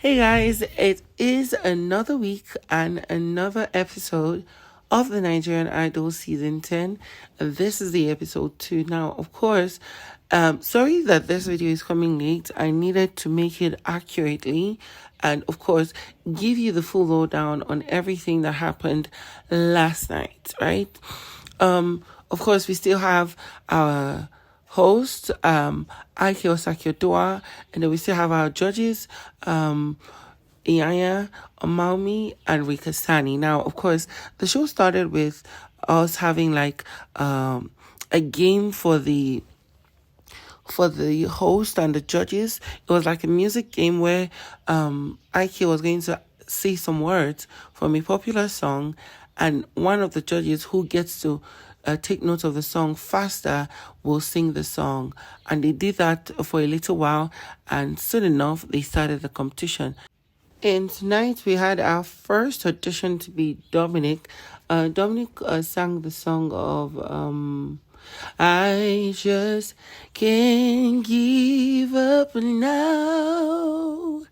Hey guys, it is another week and another episode of the Nigerian Idol season 10. This is the episode 2. Now, of course, sorry that this video is coming late. I needed to make it accurately and, of course, give you the full lowdown on everything that happened last night, right? Of course, we still have our host, Ike Osakiodoa, and then we still have our judges, Iyanya, omawumi, and Richasani. Now, of course, the show started with us having like a game for the host and the judges. It was like a music game where Ike was going to say some words from a popular song, and one of the judges who gets to take note of the song faster will sing the song. And they did that for a little while, and soon enough they started the competition. And tonight we had our first audition to be Dominic. Dominic sang the song of I just can't give up now.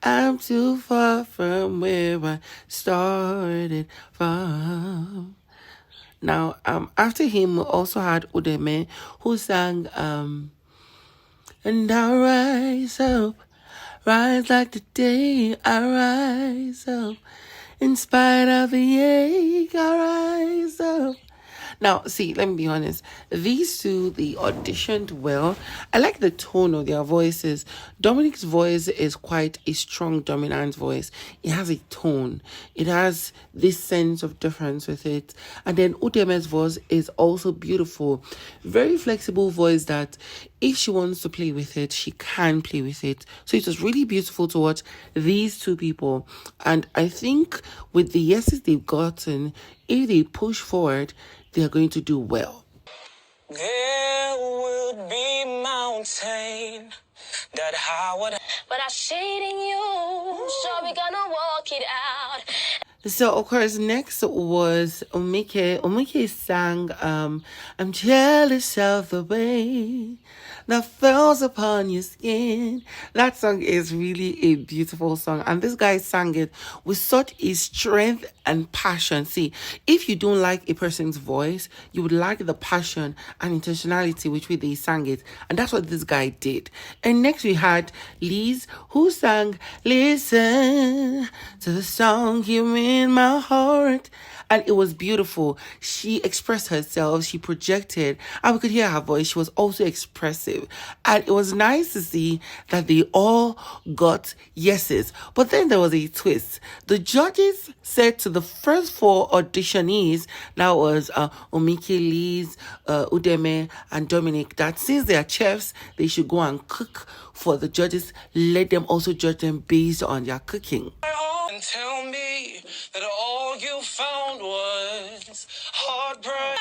I'm too far from where I started from. Now, after him, we also had Udeme, who sang, and I rise up, rise like the day I rise up. In spite of the ache, I rise up. Now, see, let me be honest. These two, they auditioned well. I like the tone of their voices. Dominic's voice is quite a strong, dominant voice. It has a tone. It has this sense of difference with it. And then Udeme's voice is also beautiful. Very flexible voice that if she wants to play with it, she can play with it. So it was really beautiful to watch these two people. And I think with the yeses they've gotten, if they push forward, they are going to do well. There would be mountain that I would, but I'm shading you, so we're gonna walk it out. So, of course, next was Omike. Omike sang, I'm jealous of the way that falls upon your skin. That song is really a beautiful song. And this guy sang it with such a strength and passion. See, if you don't like a person's voice, you would like the passion and intentionality with which they sang it. And that's what this guy did. And next we had Liz, who sang, listen to the song here in my heart. And it was beautiful. She expressed herself, she projected, and we could hear her voice. She was also expressive. And it was nice to see that they all got yeses. But then there was a twist. The judges said to the first four auditionees, that was Omike, Liz, Udeme, and Dominic, that since they are chefs, they should go and cook for the judges. Let them also judge them based on their cooking. And tell me that all you found was heartbreak.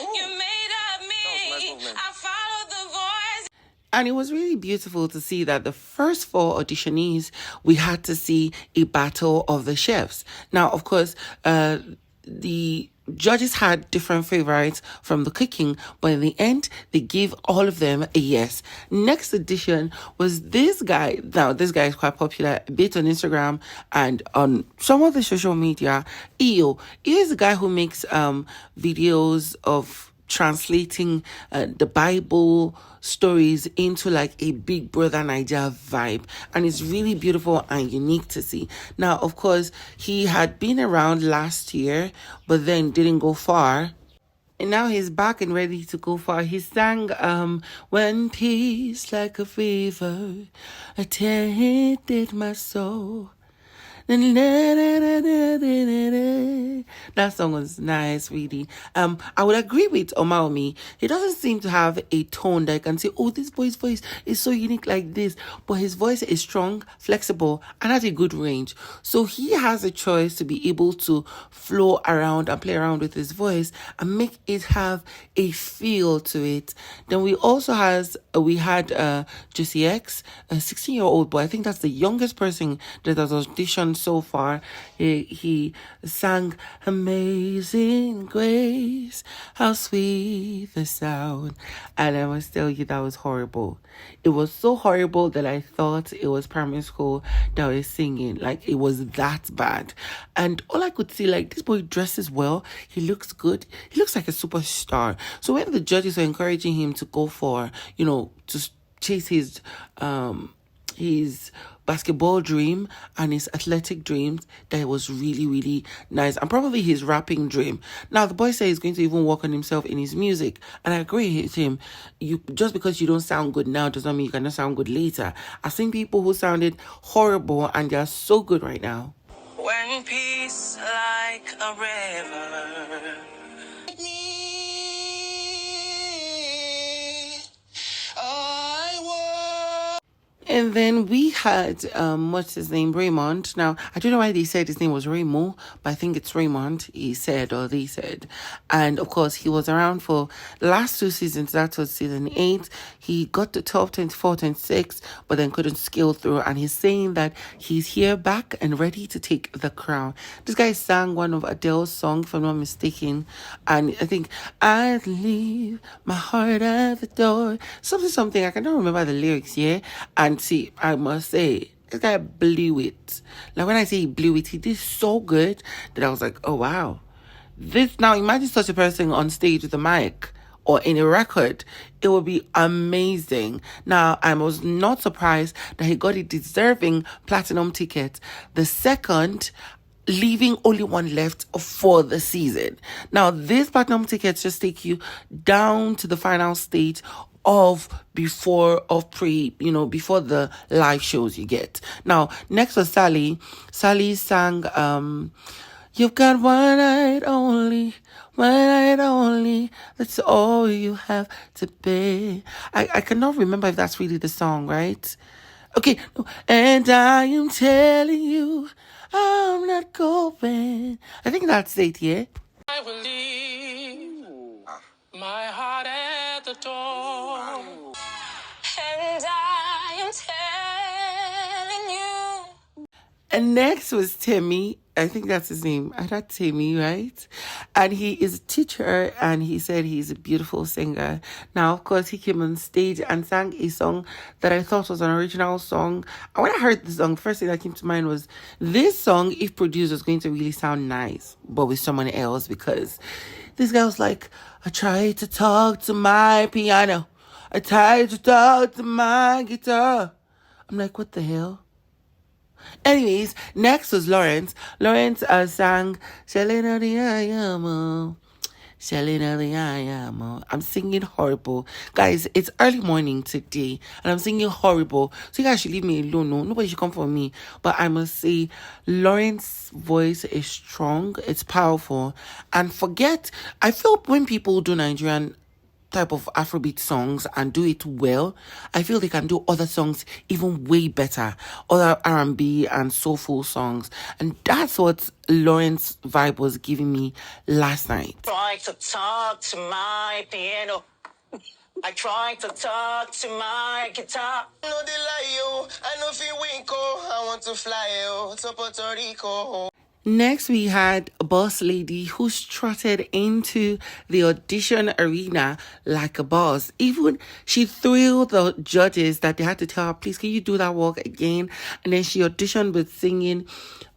You made up me. I followed the voice. And it was really beautiful to see that the first four auditionees, we had to see a battle of the chefs. Now, of course, the judges had different favorites from the cooking, but in the end, they gave all of them a yes. Next edition was this guy. Now, this guy is quite popular, a bit on Instagram and on some of the social media. EO is the guy who makes videos of translating the Bible stories into like a Big Brother Naija vibe, and it's really beautiful and unique to see. Now, of course, he had been around last year but then didn't go far, and now he's back and ready to go far. He sang when peace like a fever attended my soul. That song was nice, really. I would agree with omawumi. He doesn't seem to have a tone that I can say, oh, this boy's voice is so unique like this. But his voice is strong, flexible, and has a good range. So he has a choice to be able to flow around and play around with his voice and make it have a feel to it. Then we also had Josie X, a 16-year-old boy. I think that's the youngest person that has auditioned so far. He sang Amazing Grace, how sweet the sound. And I must tell you, that was horrible. It was so horrible that I thought it was primary school that was singing. Like, it was that bad. And all I could see, like, this boy dresses well. He looks good. He looks like a superstar. So when the judges were encouraging him to go for, to chase his basketball dream and his athletic dreams, that was really, really nice. And probably his rapping dream. Now, the boy said he's going to even work on himself in his music. And I agree with him. Just because you don't sound good now does not mean you cannot sound good later. I've seen people who sounded horrible and they're so good right now. When peace like a river. And then we had, what's his name, Raymond. Now, I don't know why they said his name was Raymo, but I think it's Raymond, he said, or they said. And, of course, he was around for the last 2 seasons. That was season 8. He got to 12, 24, 26, but then couldn't scale through. And he's saying that he's here back and ready to take the crown. This guy sang one of Adele's songs, if I'm not mistaken. And I think, I'd leave my heart at the door. Something. I cannot remember the lyrics, yeah? And see, I must say, this guy blew it. Like, when I say he blew it, he did so good that I was like, oh, wow. Now, imagine such a person on stage with a mic or in a record. It would be amazing. Now, I was not surprised that he got a deserving platinum ticket. The second, leaving only one left for the season. Now, these platinum tickets just take you down to the final stage before the live shows you get. Now, next was Sally. Sally sang, you've got one night only, that's all you have to pay. I cannot remember if that's really the song, right? Okay, no. And I am telling you, I'm not going. I think that's it, yeah? I will leave my heart at the door. And I am telling you. And next was Timmy. I think that's his name. I thought Timmy, right? And he is a teacher, and he said he's a beautiful singer. Now, of course, he came on stage and sang a song that I thought was an original song. And when I heard the song, the first thing that came to mind was this song, if produced, was going to really sound nice, but with someone else, because this guy was like, I tried to talk to my piano. I tried to talk to my guitar. I'm like, what the hell? Anyways, next was Lawrence. Lawrence sang Selena the Ayamo. Selena the Ayamo. I'm singing horrible. Guys, it's early morning today and I'm singing horrible. So you guys should leave me alone. No, nobody should come for me. But I must say, Lawrence's voice is strong. It's powerful. And I feel when people do Nigerian type of Afrobeat songs and do it well, I feel they can do other songs even way better, other R&B and soulful songs, and that's what Lawrence vibe was giving me last night. Try to talk to my piano. I try to talk to my guitar. No delay you, I know if you wink, I want to fly you to Puerto Rico. Next, we had a boss lady who strutted into the audition arena like a boss. Even she thrilled the judges that they had to tell her, please, can you do that walk again? And then she auditioned with singing,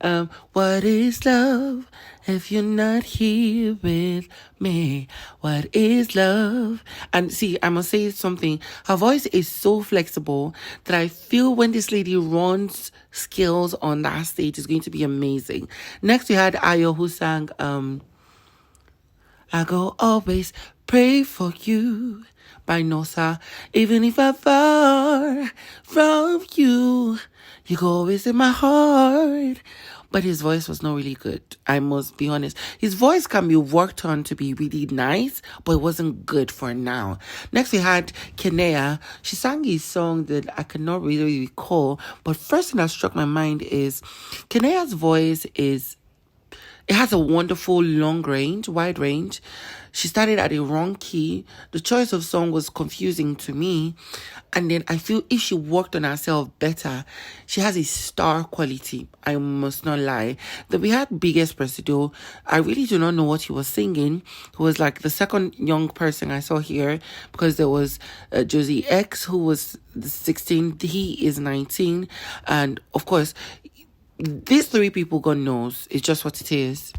what is love if you're not here with me? What is love? And see, I must say something. Her voice is so flexible that I feel when this lady runs skills on that stage is going to be amazing. Next, we had Ayo who sang, I go always pray for you by Nosa. Even if I'm far from you, you go always in my heart. But his voice was not really good, I must be honest. His voice can be worked on to be really nice, but it wasn't good for now. Next, we had Kenea. She sang a song that I cannot really recall, but first thing that struck my mind is Kenea's voice is It has a wonderful long range, wide range. She started at a wrong key. The choice of song was confusing to me. And then I feel if she worked on herself better, she has a star quality. I must not lie. Then we had Biggest Presido. I really do not know what he was singing. He was like the second young person I saw here, because there was Josie X, who was 16. He is 19. And of course, these three people, God knows, it's just what it is.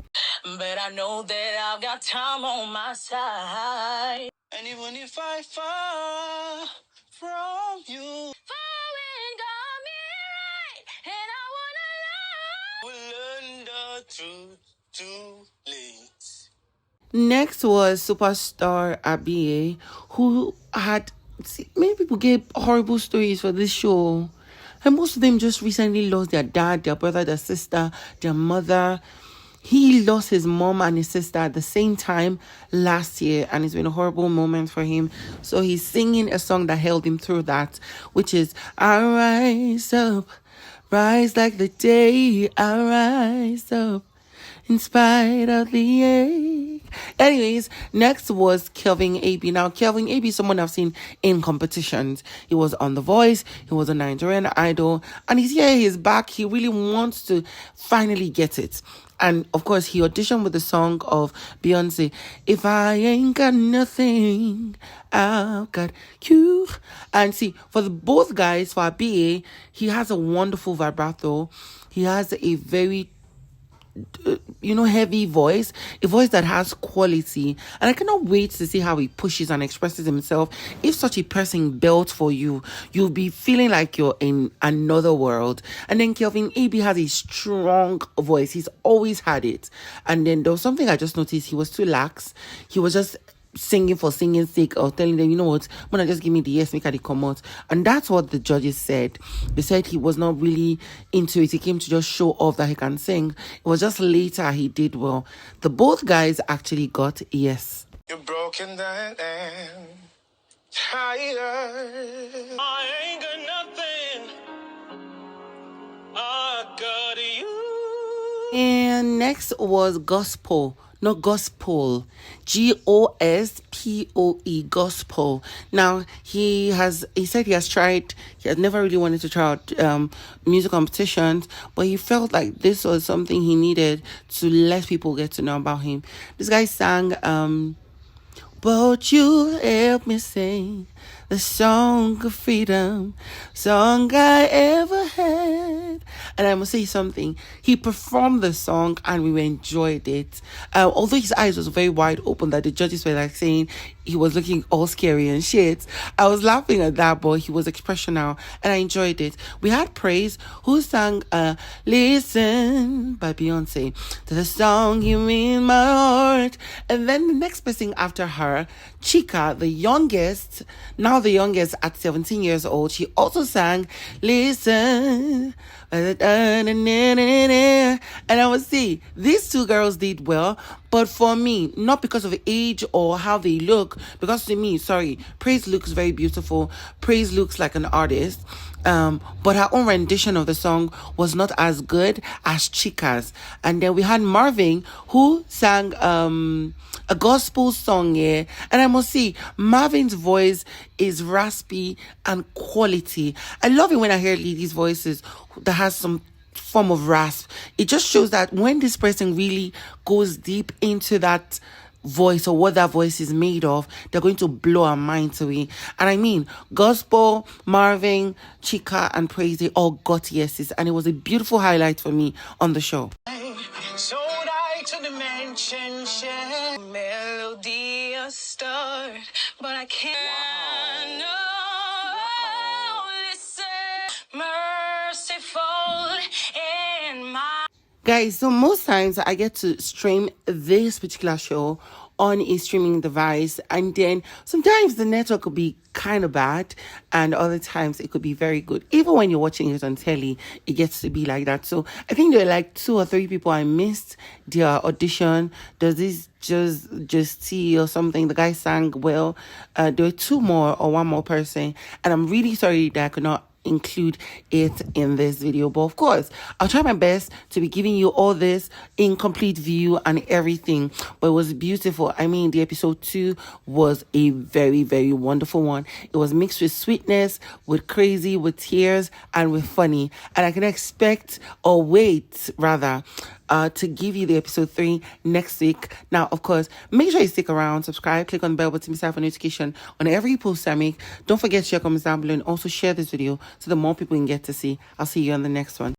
But I know that I've got time on my side. And even if I fall from you, falling got me right, and I wanna lie. We'll learn the truth too late. Next was Superstar ABA, who had, many people gave horrible stories for this show. And most of them just recently lost their dad, their brother, their sister, their mother. He lost his mom and his sister at the same time last year, and it's been a horrible moment for him. So he's singing a song that held him through that, which is I rise up, rise like the day, I rise up in spite of the ache. Anyways, next was Kelvin AB. Now, Kelvin AB is someone I've seen in competitions. He was on The Voice, he was a Nigerian Idol, and he's here, he's back. He really wants to finally get it. And of course, he auditioned with the song of Beyonce, If I Ain't Got Nothing, I've Got You. And see, for both guys, for BA, he has a wonderful vibrato. He has a very heavy voice, a voice that has quality, and I cannot wait to see how he pushes and expresses himself. If such a person built for you, you'll be feeling like you're in another world. And then Kelvin AB has a strong voice. He's always had it. And then there was something I just noticed. He was too lax. He was just singing for singing's sake, or telling them, you know what, wanna just give me the yes, make it come out. And that's what the judges said. They said he was not really into it. He came to just show off that he can sing. It was just later he did well. The both guys actually got yes. You're broken down and tired. I ain't got nothing. I got you. And next was Gospel. Not Gospel, Gospoe, Gospel. Now he said he has never really wanted to try out music competitions, but he felt like this was something he needed to let people get to know about him. This guy sang Won't You Help Me Sing the Song of Freedom, song I ever had. And I must say something, he performed the song and we enjoyed it. Although his eyes was very wide open, that the judges were like saying he was looking all scary and shit, I was laughing at that, but he was expressional and I enjoyed it. We had Praise, who sang Listen by Beyonce, to the song You Mean My Heart. And then the next person after her, Chika, the youngest at 17 years old, she also sang Listen. And I would say these two girls did well, but for me, not because of age or how they look, because to me, Praise looks very beautiful. Praise looks like an artist. But her own rendition of the song was not as good as Chika's. And then we had Marvin, who sang a gospel song, yeah. And I must say, Marvin's voice is raspy and quality. I love it when I hear ladies' voices that has some form of rasp. It just shows that when this person really goes deep into that voice or what that voice is made of, they're going to blow our minds away. And I mean, Gospel, Marvin, Chika, and Praise, they all got yeses, and it was a beautiful highlight for me on the show. So I to the mansion, share melody a start, but I can't. Listen, merciful in my. Guys, so most times I get to stream this particular show on a streaming device, and then sometimes the network could be kind of bad, and other times it could be very good. Even when you're watching it on telly, it gets to be like that. So I think there are like 2 or 3 people I missed their audition. There's this just T or something, the guy sang well. There were 2 more or 1 more person, and I'm really sorry that I could not include it in this video. But of course, I'll try my best to be giving you all this in complete view and everything. But it was beautiful. I mean, the episode 2 was a very, very wonderful one. It was mixed with sweetness, with crazy, with tears, and with funny. And I can expect, or wait rather, to give you the episode 3 next week. Now, of course, make sure you stick around, subscribe, click on the bell button to have a notification on every post I make. Don't forget to share, comments down below, and also share this video so that more people can get to see. I'll see you on the next one.